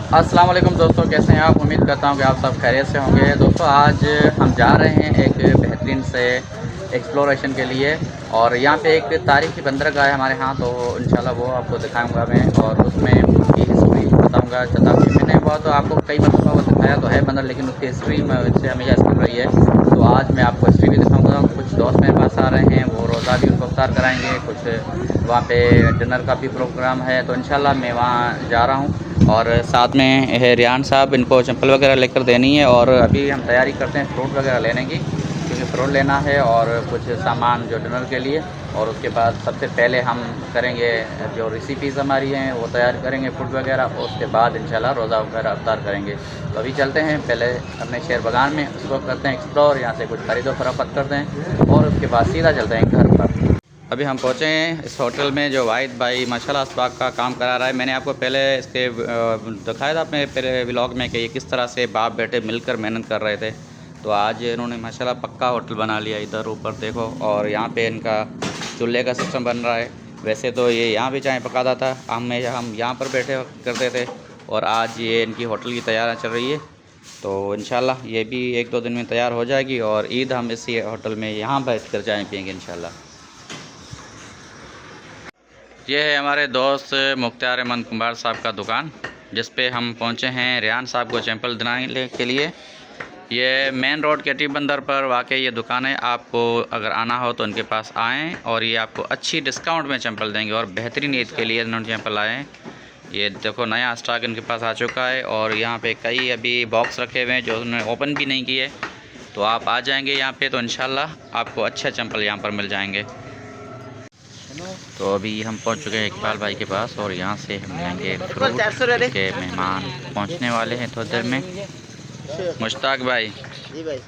अस्सलाम वालेकुम दोस्तों, कैसे हैं आप। उम्मीद करता हूं कि आप सब खैरियत से होंगे। दोस्तों आज हम जा रहे हैं एक बेहतरीन से एक्सप्लोरेशन के लिए, और यहाँ पे एक तारीखी बंदरगाह है हमारे यहाँ, तो इंशाल्लाह वो आपको दिखाऊंगा मैं, और उसमें उसकी हिस्ट्री बताऊंगा। शताब्दी मैंने वो तो आपको कई मरतबा वो दिखाया तो है बंदर, लेकिन उसकी हिस्ट्री में इससे हमेशा स्किप रही है। तो आज मैं आपको हिस्ट्री भी दिखाऊँगा। कुछ दोस्त मेरे पास आ रहे हैं, वो रोज़ा भी उनको इफ्तार कराएँगे। कुछ वहाँ पे डिनर का भी प्रोग्राम है, तो इंशाल्लाह मैं वहाँ जा रहा हूँ। और साथ में है रियान साहब, इनको चप्पल वगैरह लेकर देनी है, और अभी हम तैयारी करते हैं फ्रूट वगैरह लेने की, क्योंकि फ्रूट लेना है और कुछ सामान जो डिनर के लिए। और उसके बाद सबसे पहले हम करेंगे जो रेसिपीज़ हमारी हैं वो तैयार करेंगे फूड वगैरह, और उसके बाद इंशाल्लाह रोज़ा वगैरह अफ्तार करेंगे। तो अभी चलते हैं पहले अपने शहर बगान में, उसको करते हैं एक्सप्लोर, यहाँ से कुछ खरीदो फरोख्त करते हैं, और उसके बाद सीधा चलते हैं घर पर। अभी हम पहुँचे हैं इस होटल में जो वाहिद भाई माशाल्लाह अस्बाग का काम करा रहा है। मैंने आपको पहले इसके दिखाया था अपने पहले व्लॉग में कि ये किस तरह से बाप बेटे मिलकर मेहनत कर रहे थे। तो आज इन्होंने माशाल्लाह पक्का होटल बना लिया। इधर ऊपर देखो, और यहाँ पे इनका चूल्हे का सिस्टम बन रहा है। वैसे तो ये यहाँ भी चाय पकाता था, हम यहाँ पर बैठे करते थे, और आज ये इनकी होटल की तैयारी चल रही है। तो इंशाल्लाह ये भी 1-2 दिन में तैयार हो जाएगी, और ईद हम इसी होटल में यहाँ बैठ कर चाय पियेंगे इंशाल्लाह। ये है हमारे दोस्त मुख्तार अहमद कुंभार साहब का दुकान, जिस पे हम पहुंचे हैं रियान साहब को चैंपल दिलाने के लिए। ये मेन रोड केटी बंदर पर वाकई ये दुकान है। आपको अगर आना हो तो इनके पास आएँ, और ये आपको अच्छी डिस्काउंट में चैंपल देंगे, और बेहतरीन ईद के लिए इन्होंने चैंपल आए हैं। ये देखो नया स्टॉक इनके पास आ चुका है, और यहाँ पे कई अभी बॉक्स रखे हुए हैं जो उन्होंने ओपन भी नहीं किए। तो आप आ जाएंगे यहाँ पे तो इंशाल्लाह आपको अच्छे चैंपल यहाँ पर मिल जाएंगे। तो अभी हम पहुंच चुके हैं इकबाल भाई के पास, और यहाँ से हम लेंगे फ्रूट के मेहमान पहुंचने वाले हैं थोड़ी देर में। मुश्ताक भाई जी भाई।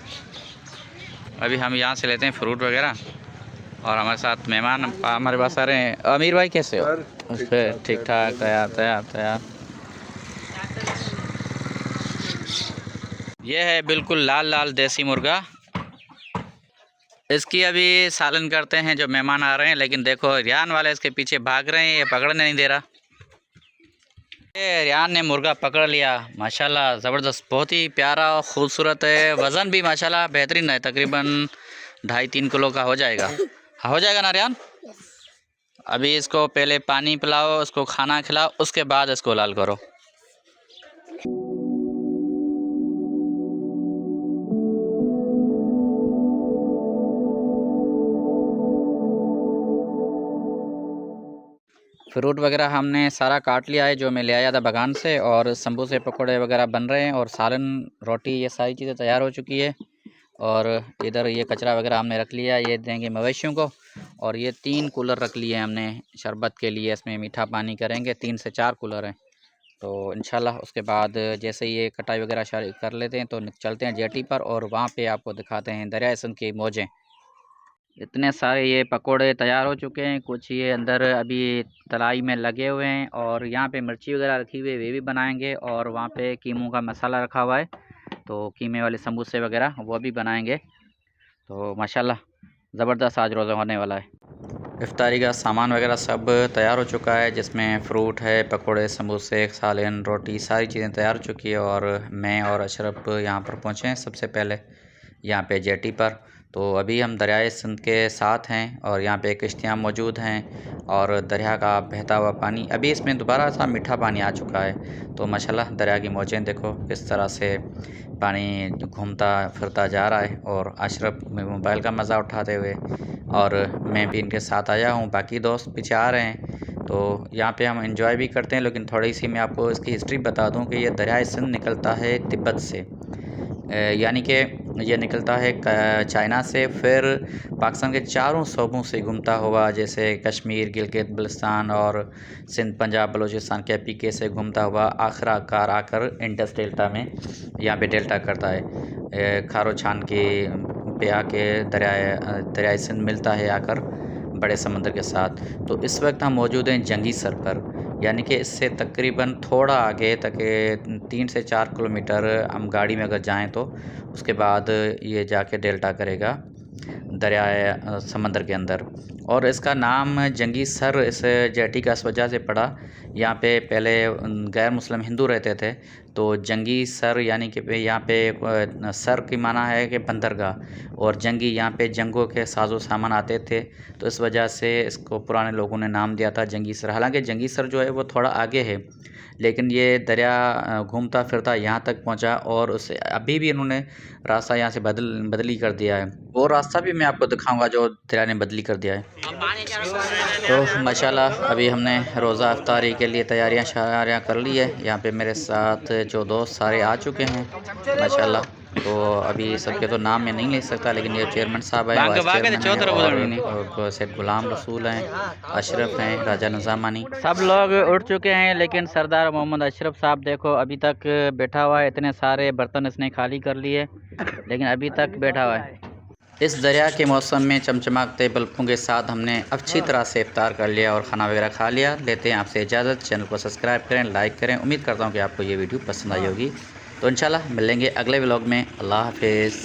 अभी हम यहाँ से लेते हैं फ्रूट वगैरह, और हमारे साथ मेहमान हमारे पास आ रहे हैं। अमीर भाई कैसे हो? उस पर ठीक ठाक, तैयार तैयार तैयार। ये है बिल्कुल लाल लाल देसी मुर्गा। इसकी अभी सालन करते हैं जो मेहमान आ रहे हैं, लेकिन देखो रियान वाले इसके पीछे भाग रहे हैं, ये पकड़ने नहीं दे रहा। ये रियान ने मुर्गा पकड़ लिया माशाल्लाह, ज़बरदस्त, बहुत ही प्यारा और ख़ूबसूरत है। वज़न भी माशाल्लाह बेहतरीन है, तकरीबन 2.5-3 किलो का हो जाएगा। हो जाएगा ना रियान? अभी इसको पहले पानी पिलाओ, उसको खाना खिलाओ, उसके बाद इसको लाल करो। फ्रूट वगैरह हमने सारा काट लिया है जो मैं ले आया था बगान से, और समोसे पकौड़े वगैरह बन रहे हैं, और सालन रोटी ये सारी चीज़ें तैयार हो चुकी है। और इधर ये कचरा वगैरह हमने रख लिया, ये देंगे मवेशियों को। और ये 3 कूलर रख लिए हमने शरबत के लिए, इसमें मीठा पानी करेंगे। 3 से 4 कूलर हैं। तो इंशाल्लाह उसके बाद जैसे ये कटाई वगैरह कर लेते हैं तो चलते हैं जेटी पर, और वहाँ पे आपको दिखाते हैं दरिया सिंध की मौजें। इतने सारे ये पकोड़े तैयार हो चुके हैं, कुछ ये अंदर अभी तलाई में लगे हुए हैं, और यहाँ पे मिर्ची वगैरह रखी हुई है, वे भी बनाएंगे। और वहाँ पे कीमों का मसाला रखा हुआ है, तो कीमे वाले समोसे वगैरह वो भी बनाएंगे। तो माशाल्लाह ज़बरदस्त आज रोज़ा होने वाला है। इफ्तारी का सामान वगैरह सब तैयार हो चुका है, जिसमें फ़्रूट है, पकोड़े, समोसे, सालन, रोटी, सारी चीज़ें तैयार हो चुकी है। और मैं और अशरफ यहाँ पर पहुँचे हैं सबसे पहले, यहाँ पे जेटी पर। तो अभी हम दरियाए सिंध के साथ हैं, और यहाँ पे किश्तियाँ मौजूद हैं, और दरिया का बहता हुआ पानी, अभी इसमें दोबारा सा मीठा पानी आ चुका है। तो माशाल्लाह दरिया की मौजें देखो किस तरह से पानी घूमता फिरता जा रहा है, और अशरफ मोबाइल का मज़ा उठाते हुए, और मैं भी इनके साथ आया हूँ, बाकी दोस्त पीछे आ रहे हैं। तो यहाँ पे हम एंजॉय भी करते हैं, लेकिन थोड़ी सी मैं आपको इसकी हिस्ट्री बता दूँ कि ये दरियाए सिंध निकलता है तिब्बत से, यानी कि ये निकलता है चाइना से, फिर पाकिस्तान के चारों सूबों से घूमता हुआ, जैसे कश्मीर, गिलगित बल्तिस्तान और सिंध, पंजाब, बलूचिस्तान के पीके से घूमता हुआ आखिरकार आकर इंडस डेल्टा में यहाँ पे डेल्टा करता है। खारो छान के पे आके दरियाए सिंध मिलता है आकर बड़े समंदर के साथ। तो इस वक्त हम मौजूद हैं जंगी सर पर, यानी कि इससे तकरीबन थोड़ा आगे तक 3 से 4 किलोमीटर हम गाड़ी में अगर जाएं तो उसके बाद ये जाके डेल्टा करेगा दरियाए समंदर के अंदर। और इसका नाम जंगी सर इस जेटी का इस वजह से पड़ा, यहाँ पे पहले गैर मुस्लिम हिंदू रहते थे, तो जंगी सर यानी कि यहाँ पे सर की माना है कि बंदरगाह, और जंगी यहाँ पे जंगों के साजो सामान आते थे, तो इस वजह से इसको पुराने लोगों ने नाम दिया था जंगी सर। हालांकि जंगी सर जो है वो थोड़ा आगे है, लेकिन ये दरिया घूमता फिरता यहाँ तक पहुँचा, और उसे अभी भी इन्होंने रास्ता यहाँ से बदली कर दिया है। वो रास्ता भी मैं आपको दिखाऊंगा जो दरिया ने बदली कर दिया है। तो माशाल्लाह अभी हमने रोज़ा इफ्तारी के लिए तैयारियां शारियाँ कर ली है। यहाँ पे मेरे साथ जो दोस्त सारे आ चुके हैं माशाल्लाह। तो अभी सबके तो नाम मैं नहीं ले सकता, लेकिन ये चेयरमैन साहब हैं, वाइस चेयरमैन हैं, और सेठ गुलाम रसूल हैं, अशरफ हैं, राजा निज़ामानी, सब लोग उठ चुके हैं। लेकिन सरदार मोहम्मद अशरफ साहब देखो अभी तक बैठा हुआ है। इतने सारे बर्तन इसने खाली कर लिए, लेकिन अभी तक बैठा हुआ है। इस दरिया के मौसम में चमचमाते बल्बों के साथ हमने अच्छी तरह से इफ्तार कर लिया और ख़ाना वगैरह खा लिया। लेते हैं आपसे इजाज़त। चैनल को सब्सक्राइब करें, लाइक करें। उम्मीद करता हूँ कि आपको ये वीडियो पसंद आई होगी। तो इंशाल्लाह मिलेंगे अगले व्लॉग में। अल्लाह हाफिज़।